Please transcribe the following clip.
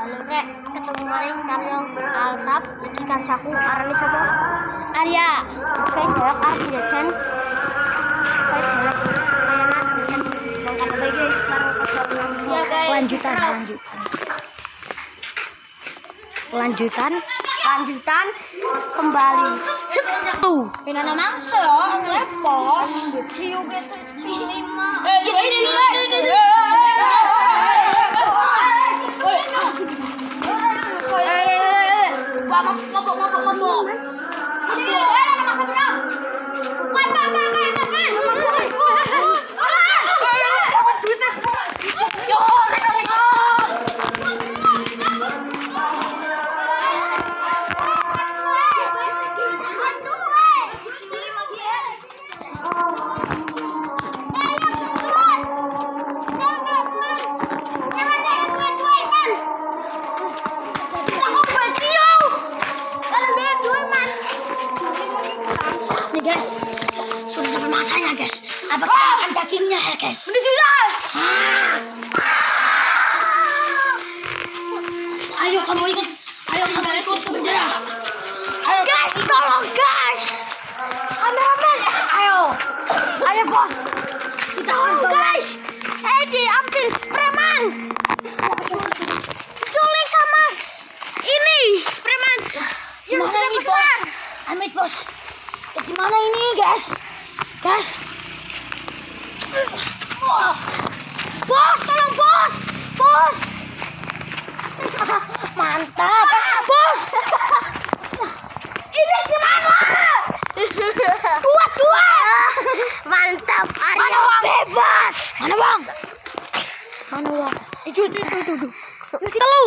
Halo rek, ketemu maring karo Altaf iki kancaku arane sapa? Arya. Kayak jawab arep jajan. Kayak jawab anak jajan. Mangkat bae guys, sekarang ya guys. Lanjutan kembali. Tuh, penana mangsa repot. Ciu gitu. Nih guys, sudah sampai masanya guys. Apa kita makan dagingnya ya guys? Udah sudah. Ayo kamu ikut ke penjara. Ayo guys, tolong guys. Kameramen, ayo bos. Kita guys. Saya diambil preman. Culik sama ini preman. Gimana ini bos? Amit bos. Gimana ini guys? Bos, tolong bos. Mantap, bos. Ini gimana? Dua. Mantap, Arya bebas. Mana bang? Itu. Telu.